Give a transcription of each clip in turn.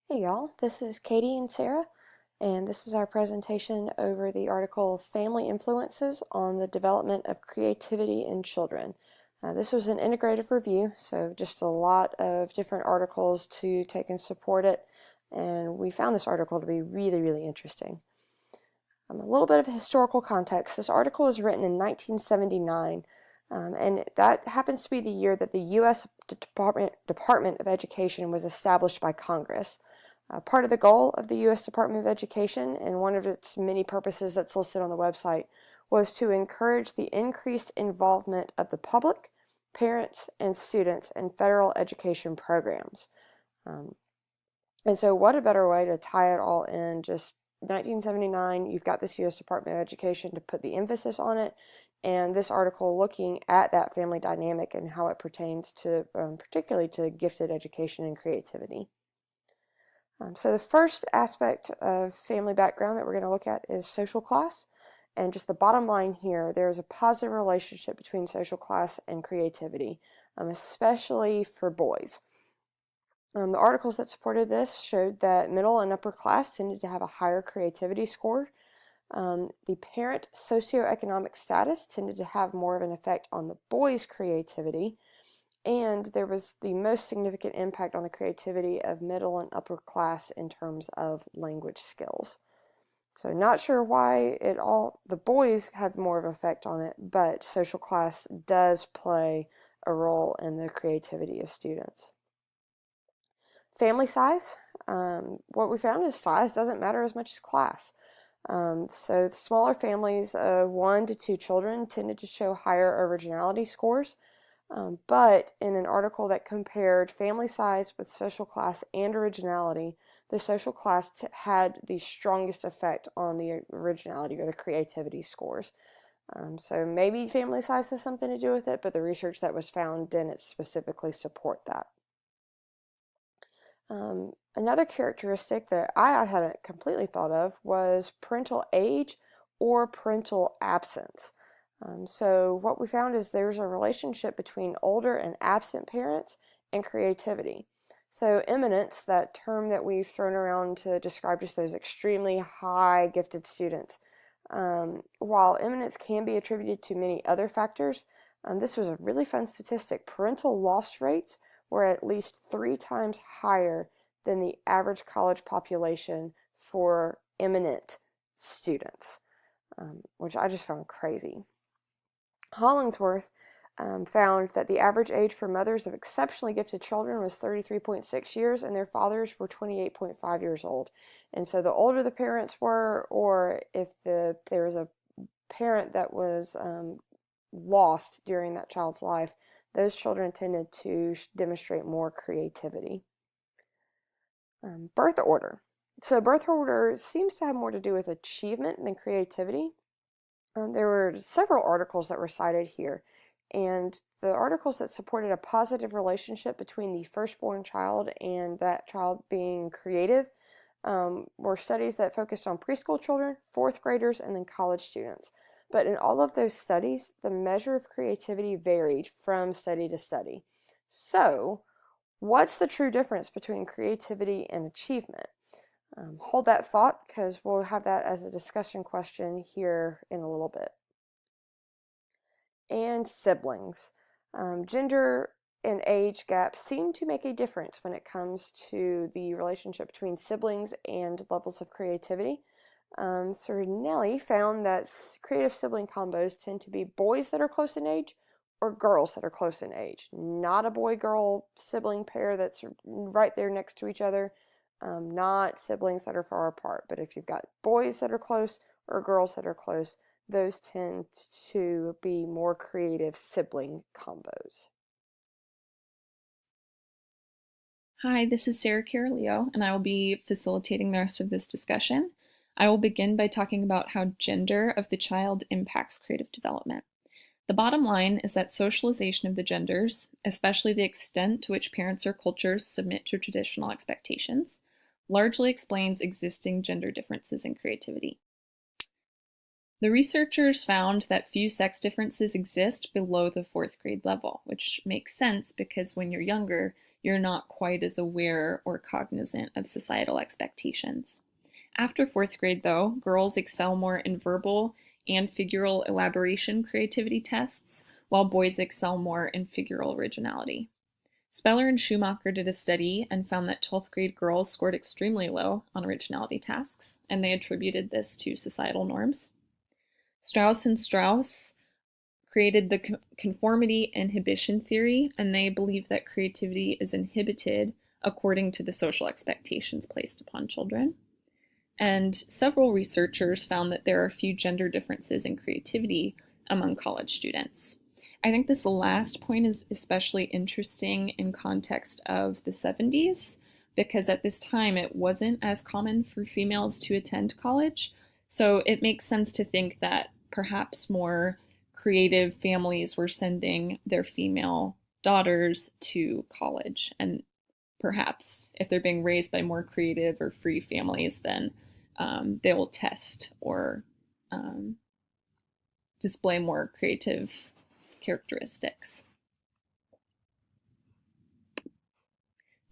Hey y'all, this is Katie and Sarah, and this is our presentation over the article Family Influences on the Development of Creativity in Children. This was an integrative review, so just a lot of different articles to take and support it, and we found this article to be really interesting. A little bit of historical context. This article was written in 1979, and that happens to be the year that the U.S. Department of Education was established by Congress. Part of the goal of the U.S. Department of Education, and one of its many purposes that's listed on the website, was to encourage the increased involvement of the public, parents, and students in federal education programs. And so what a better way to tie it all in, just 1979, you've got this U.S. Department of Education to put the emphasis on it, and this article looking at that family dynamic and how it pertains to, particularly to gifted education and creativity. So the first aspect of family background that we're going to look at is social class. And just the bottom line here, there's a positive relationship between social class and creativity, especially for boys. The articles that supported this showed that middle and upper class tended to have a higher creativity score. The parent socioeconomic status tended to have more of an effect on the boys' creativity. And there was the most significant impact on the creativity of middle and upper class in terms of language skills. So not sure why the boys had more of an effect on it, but social class does play a role in the creativity of students. Family size, what we found is size doesn't matter as much as class. So the smaller families of 1 to 2 children tended to show higher originality scores. But in an article that compared family size with social class and originality, the social class had the strongest effect on the originality or the creativity scores. So maybe family size has something to do with it, but the research that was found didn't specifically support that. Another characteristic that I hadn't completely thought of was parental age or parental absence. So what we found is there's a relationship between older and absent parents and creativity. So eminence, that term that we've thrown around to describe just those extremely high gifted students, while eminence can be attributed to many other factors, this was a really fun statistic. Parental loss rates were at least 3 times higher than the average college population for eminent students, which I just found crazy. Hollingsworth found that the average age for mothers of exceptionally gifted children was 33.6 years, and their fathers were 28.5 years old. And so the older the parents were, or if there was a parent that was lost during that child's life, those children tended to demonstrate more creativity. Birth order. So birth order seems to have more to do with achievement than creativity. There were several articles that were cited here, and the articles that supported a positive relationship between the firstborn child and that child being creative were studies that focused on preschool children, 4th graders, and then college students. But in all of those studies, the measure of creativity varied from study to study. So, what's the true difference between creativity and achievement? Hold that thought, because we'll have that as a discussion question here in a little bit. And siblings. Gender and age gaps seem to make a difference when it comes to the relationship between siblings and levels of creativity. Nelly found that creative sibling combos tend to be boys that are close in age or girls that are close in age, not a boy-girl sibling pair that's right there next to each other, not siblings that are far apart. But if you've got boys that are close or girls that are close, those tend to be more creative sibling combos. Hi, this is Sarah Caroleo, and I will be facilitating the rest of this discussion. I will begin by talking about how gender of the child impacts creative development. The bottom line is that socialization of the genders, especially the extent to which parents or cultures submit to traditional expectations, largely explains existing gender differences in creativity. The researchers found that few sex differences exist below the 4th grade level, which makes sense because when you're younger, you're not quite as aware or cognizant of societal expectations. After fourth grade, though, girls excel more in verbal and figural elaboration creativity tests, while boys excel more in figural originality. Speller and Schumacher did a study and found that 12th grade girls scored extremely low on originality tasks, and they attributed this to societal norms. Strauss and Strauss created the conformity inhibition theory, and they believe that creativity is inhibited according to the social expectations placed upon children. And several researchers found that there are few gender differences in creativity among college students. I think this last point is especially interesting in context of the 70s, because at this time it wasn't as common for females to attend college. So it makes sense to think that perhaps more creative families were sending their female daughters to college. And perhaps if they're being raised by more creative or free families, then they will test or display more creative characteristics.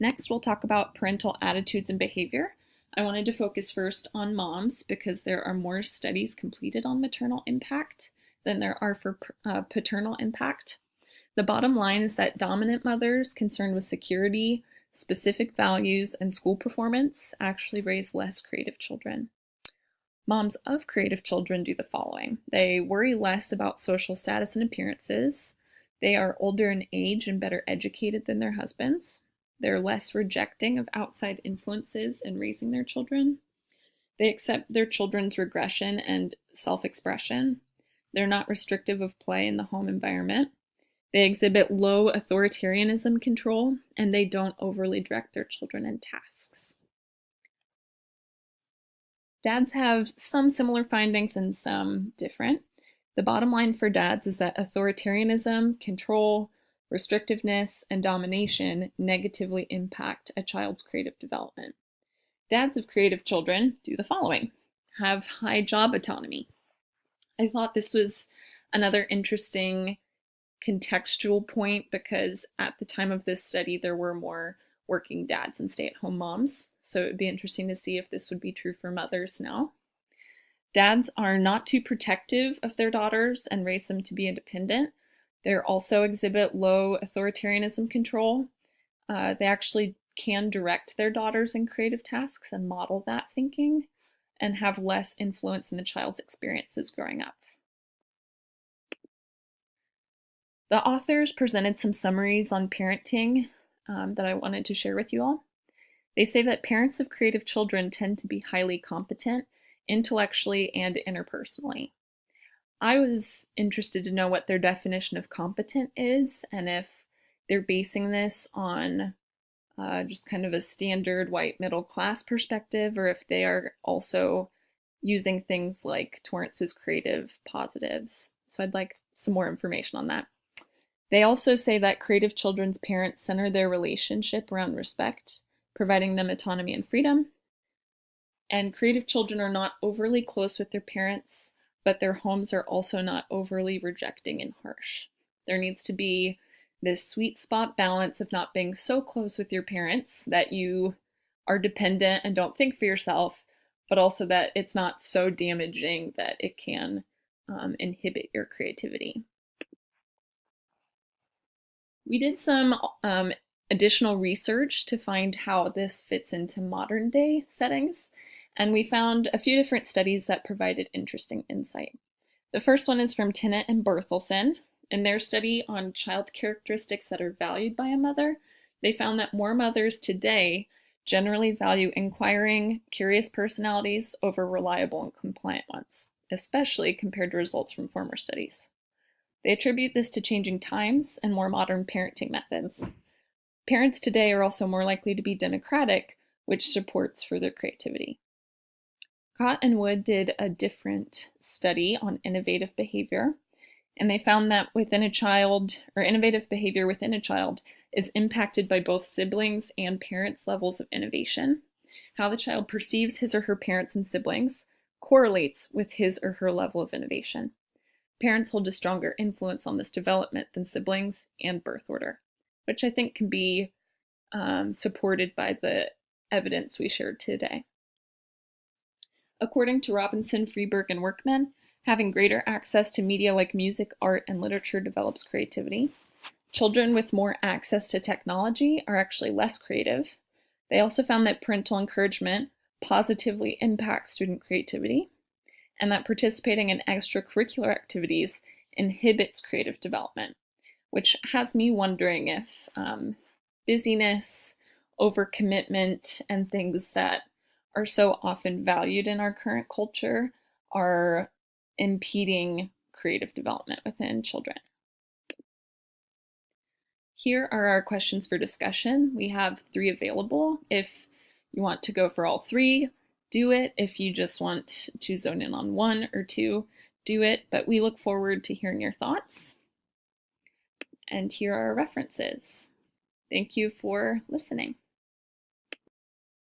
Next, we'll talk about parental attitudes and behavior. I wanted to focus first on moms because there are more studies completed on maternal impact than there are for paternal impact. The bottom line is that dominant mothers concerned with security, specific values, and school performance actually raise less creative children. Moms of creative children do the following. They worry less about social status and appearances. They are older in age and better educated than their husbands. They're less rejecting of outside influences in raising their children. They accept their children's regression and self-expression. They're not restrictive of play in the home environment. They exhibit low authoritarianism control, and they don't overly direct their children in tasks. Dads have some similar findings and some different. The bottom line for dads is that authoritarianism, control, restrictiveness, and domination negatively impact a child's creative development. Dads of creative children do the following: have high job autonomy. I thought this was another interesting contextual point because at the time of this study, there were more working dads and stay-at-home moms. So it would be interesting to see if this would be true for mothers now. Dads are not too protective of their daughters and raise them to be independent. They also exhibit low authoritarianism control. They actually can direct their daughters in creative tasks and model that thinking and have less influence in the child's experiences growing up. The authors presented some summaries on parenting that I wanted to share with you all. They say that parents of creative children tend to be highly competent intellectually and interpersonally. I was interested to know what their definition of competent is and if they're basing this on just kind of a standard white middle class perspective, or if they are also using things like Torrance's creative positives. So I'd like some more information on that. They also say that creative children's parents center their relationship around respect, providing them autonomy and freedom. And creative children are not overly close with their parents, but their homes are also not overly rejecting and harsh. There needs to be this sweet spot balance of not being so close with your parents that you are dependent and don't think for yourself, but also that it's not so damaging that it can inhibit your creativity. We did some additional research to find how this fits into modern day settings, and we found a few different studies that provided interesting insight. The first one is from Tennant and Berthelsen. In their study on child characteristics that are valued by a mother, they found that more mothers today generally value inquiring, curious personalities over reliable and compliant ones, especially compared to results from former studies. They attribute this to changing times and more modern parenting methods. Parents today are also more likely to be democratic, which supports further creativity. Cott and Wood did a different study on innovative behavior, and they found that innovative behavior within a child is impacted by both siblings and parents' levels of innovation. How the child perceives his or her parents and siblings correlates with his or her level of innovation. Parents hold a stronger influence on this development than siblings and birth order, which I think can be supported by the evidence we shared today. According to Robinson, Freeberg, and Workman, having greater access to media like music, art, and literature develops creativity. Children with more access to technology are actually less creative. They also found that parental encouragement positively impacts student creativity, and that participating in extracurricular activities inhibits creative development, which has me wondering if busyness, overcommitment, and things that are so often valued in our current culture are impeding creative development within children. Here are our questions for discussion. We have 3 available. If you want to go for all 3, do it. If you just want to zone in on 1 or 2, do it. But we look forward to hearing your thoughts. And here are our references. Thank you for listening.